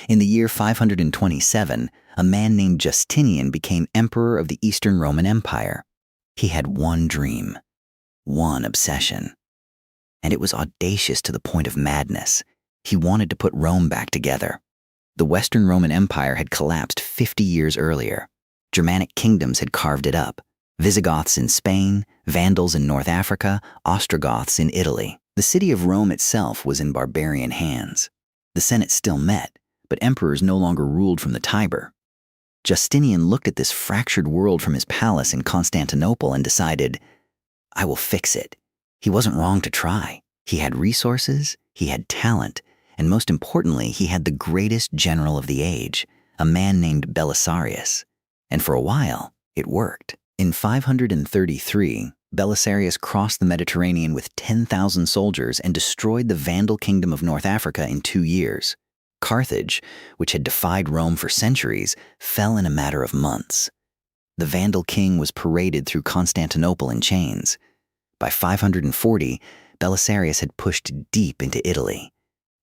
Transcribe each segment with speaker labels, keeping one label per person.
Speaker 1: In the year 527, a man named Justinian became emperor of the Eastern Roman Empire. He had one dream, one obsession. And it was audacious to the point of madness. He wanted to put Rome back together. The Western Roman Empire had collapsed 50 years earlier. Germanic kingdoms had carved it up. Visigoths in Spain, Vandals in North Africa, Ostrogoths in Italy. The city of Rome itself was in barbarian hands. The Senate still met, but emperors no longer ruled from the Tiber. Justinian looked at this fractured world from his palace in Constantinople and decided, I will fix it. He wasn't wrong to try. He had resources, he had talent, and most importantly, he had the greatest general of the age, a man named Belisarius. And for a while, it worked. In 533, Belisarius crossed the Mediterranean with 10,000 soldiers and destroyed the Vandal kingdom of North Africa in 2 years. Carthage, which had defied Rome for centuries, fell in a matter of months. The Vandal king was paraded through Constantinople in chains. By 540, Belisarius had pushed deep into Italy.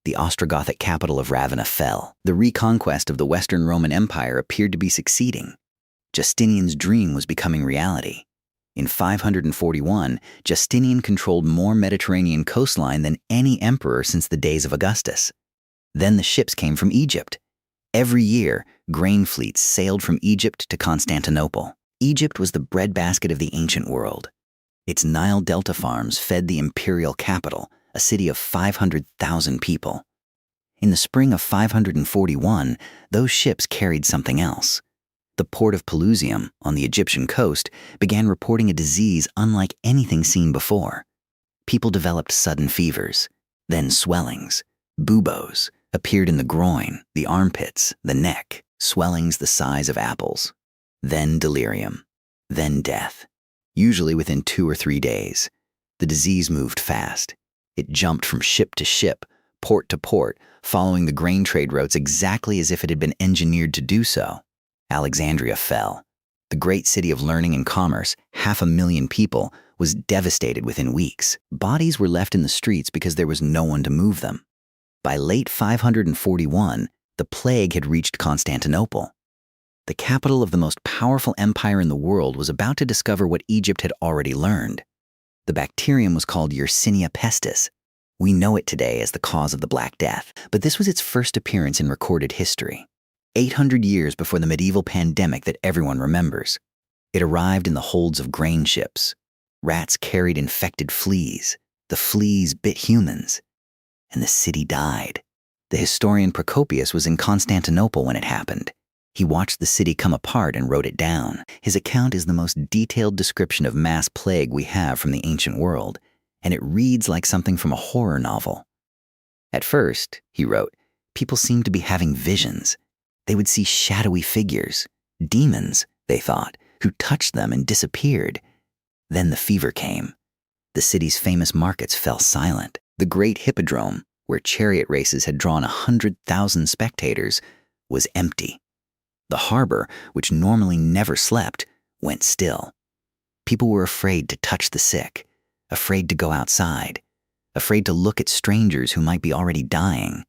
Speaker 1: The Ostrogothic capital of Ravenna fell. The reconquest of the Western Roman Empire appeared to be succeeding. Justinian's dream was becoming reality. In 541, Justinian controlled more Mediterranean coastline than any emperor since the days of Augustus. Then the ships came from Egypt. Every year, grain fleets sailed from Egypt to Constantinople. Egypt was the breadbasket of the ancient world. Its Nile Delta farms fed the imperial capital, a city of 500,000 people. In the spring of 541, those ships carried something else. The port of Pelusium, on the Egyptian coast, began reporting a disease unlike anything seen before. People developed sudden fevers, then swellings. Buboes appeared in the groin, the armpits, the neck, swellings the size of apples. Then delirium, then death. Usually within 2 or 3 days. The disease moved fast. It jumped from ship to ship, port to port, following the grain trade routes exactly as if it had been engineered to do so. Alexandria fell. The great city of learning and commerce, 500,000 people, was devastated within weeks. Bodies were left in the streets because there was no one to move them. By late 541, the plague had reached Constantinople. The capital of the most powerful empire in the world was about to discover what Egypt had already learned. The bacterium was called Yersinia pestis. We know it today as the cause of the Black Death, but this was its first appearance in recorded history. 800 years before the medieval pandemic that everyone remembers. It arrived in the holds of grain ships. Rats carried infected fleas. The fleas bit humans. And the city died. The historian Procopius was in Constantinople when it happened. He watched the city come apart and wrote it down. His account is the most detailed description of mass plague we have from the ancient world, and it reads like something from a horror novel. At first, he wrote, people seemed to be having visions. They would see shadowy figures, demons, they thought, who touched them and disappeared. Then the fever came. The city's famous markets fell silent. The great hippodrome, where chariot races had drawn 100,000 spectators, was empty. The harbor, which normally never slept, went still. People were afraid to touch the sick, afraid to go outside, afraid to look at strangers who might be already dying.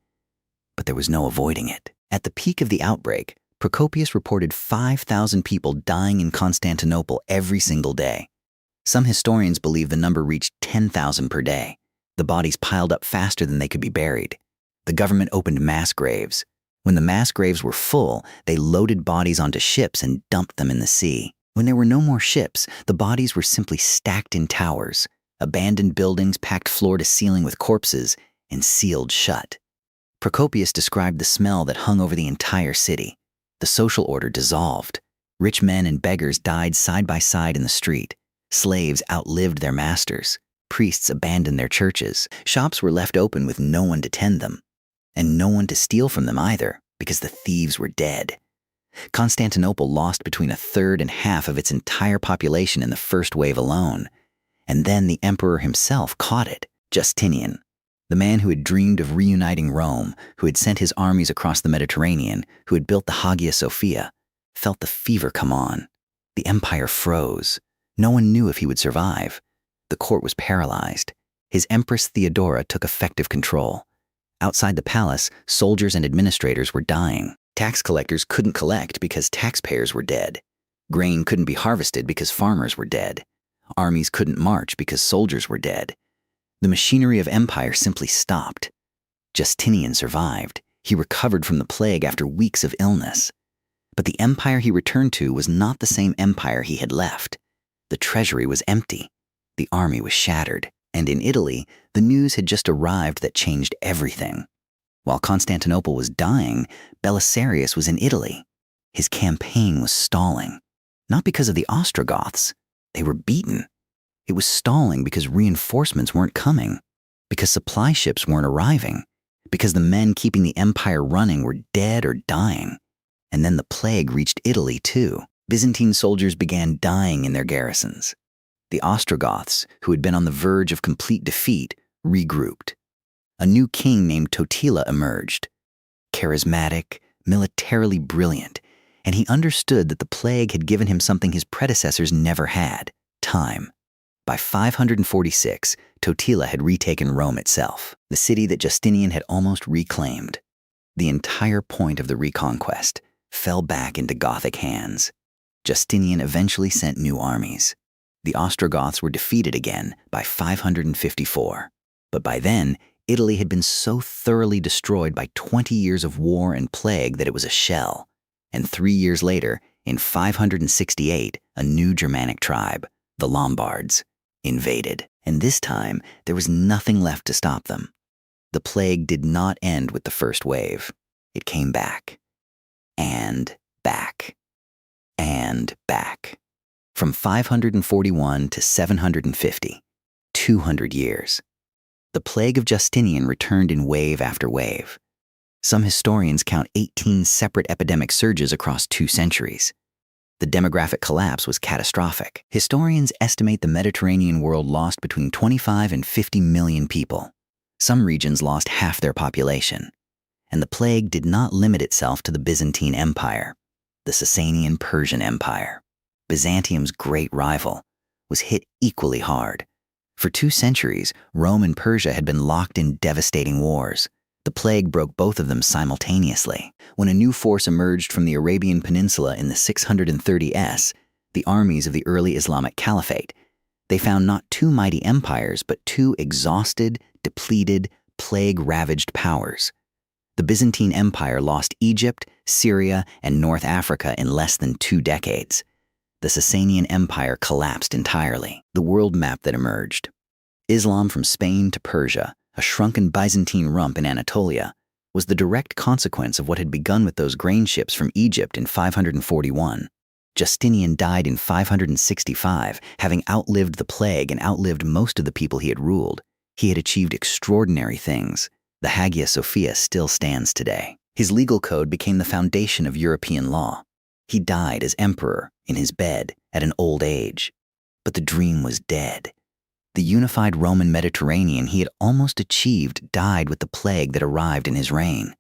Speaker 1: But there was no avoiding it. At the peak of the outbreak, Procopius reported 5,000 people dying in Constantinople every single day. Some historians believe the number reached 10,000 per day. The bodies piled up faster than they could be buried. The government opened mass graves. When the mass graves were full, they loaded bodies onto ships and dumped them in the sea. When there were no more ships, the bodies were simply stacked in towers, abandoned buildings packed floor to ceiling with corpses, and sealed shut. Procopius described the smell that hung over the entire city. The social order dissolved. Rich men and beggars died side by side in the street. Slaves outlived their masters. Priests abandoned their churches. Shops were left open with no one to tend them. And no one to steal from them either, because the thieves were dead. Constantinople lost between 1/3 and half of its entire population in the first wave alone. And then the emperor himself caught it, Justinian. The man who had dreamed of reuniting Rome, who had sent his armies across the Mediterranean, who had built the Hagia Sophia, felt the fever come on. The empire froze. No one knew if he would survive. The court was paralyzed. His Empress Theodora took effective control. Outside the palace, soldiers and administrators were dying. Tax collectors couldn't collect because taxpayers were dead. Grain couldn't be harvested because farmers were dead. Armies couldn't march because soldiers were dead. The machinery of empire simply stopped. Justinian survived. He recovered from the plague after weeks of illness. But the empire he returned to was not the same empire he had left. The treasury was empty. The army was shattered. And in Italy, the news had just arrived that changed everything. While Constantinople was dying, Belisarius was in Italy. His campaign was stalling. Not because of the Ostrogoths. They were beaten. It was stalling because reinforcements weren't coming, because supply ships weren't arriving, because the men keeping the empire running were dead or dying. And then the plague reached Italy too. Byzantine soldiers began dying in their garrisons. The Ostrogoths, who had been on the verge of complete defeat, regrouped. A new king named Totila emerged. Charismatic, militarily brilliant, and he understood that the plague had given him something his predecessors never had: time. By 546, Totila had retaken Rome itself, the city that Justinian had almost reclaimed. The entire point of the reconquest fell back into Gothic hands. Justinian eventually sent new armies. The Ostrogoths were defeated again by 554. But by then, Italy had been so thoroughly destroyed by 20 years of war and plague that it was a shell. And 3 years later, in 568, a new Germanic tribe, the Lombards, invaded. And this time, there was nothing left to stop them. The plague did not end with the first wave. It came back. And back. And back. From 541 to 750, 200 years. The Plague of Justinian returned in wave after wave. Some historians count 18 separate epidemic surges across 2 centuries. The demographic collapse was catastrophic. Historians estimate the Mediterranean world lost between 25 and 50 million people. Some regions lost half their population. And the plague did not limit itself to the Byzantine Empire. The Sasanian Persian Empire, Byzantium's great rival, was hit equally hard. For 2 centuries, Rome and Persia had been locked in devastating wars. The plague broke both of them simultaneously. When a new force emerged from the Arabian Peninsula in the 630s, the armies of the early Islamic Caliphate, they found not 2 mighty empires, but 2 exhausted, depleted, plague-ravaged powers. The Byzantine Empire lost Egypt, Syria, and North Africa in less than 2 decades. The Sasanian Empire collapsed entirely. The world map that emerged. Islam from Spain to Persia, a shrunken Byzantine rump in Anatolia, was the direct consequence of what had begun with those grain ships from Egypt in 541. Justinian died in 565, having outlived the plague and outlived most of the people he had ruled. He had achieved extraordinary things. The Hagia Sophia still stands today. His legal code became the foundation of European law. He died as emperor, in his bed, at an old age. But the dream was dead. The unified Roman Mediterranean he had almost achieved died with the plague that arrived in his reign.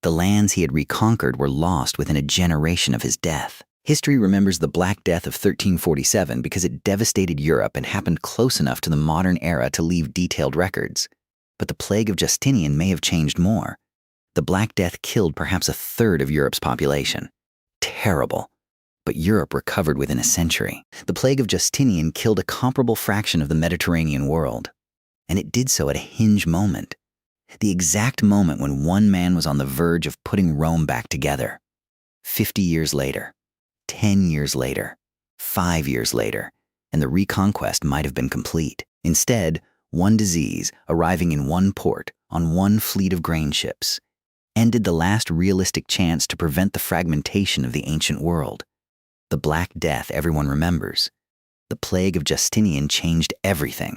Speaker 1: The lands he had reconquered were lost within a generation of his death. History remembers the Black Death of 1347 because it devastated Europe and happened close enough to the modern era to leave detailed records. But the Plague of Justinian may have changed more. The Black Death killed perhaps 1/3 of Europe's population. Terrible. But Europe recovered within a century. The Plague of Justinian killed a comparable fraction of the Mediterranean world. And it did so at a hinge moment. The exact moment when one man was on the verge of putting Rome back together. 50 years later, 10 years later, 5 years later, and the reconquest might have been complete. Instead, one disease, arriving in one port, on one fleet of grain ships, ended the last realistic chance to prevent the fragmentation of the ancient world. The Black Death everyone remembers. The Plague of Justinian changed everything.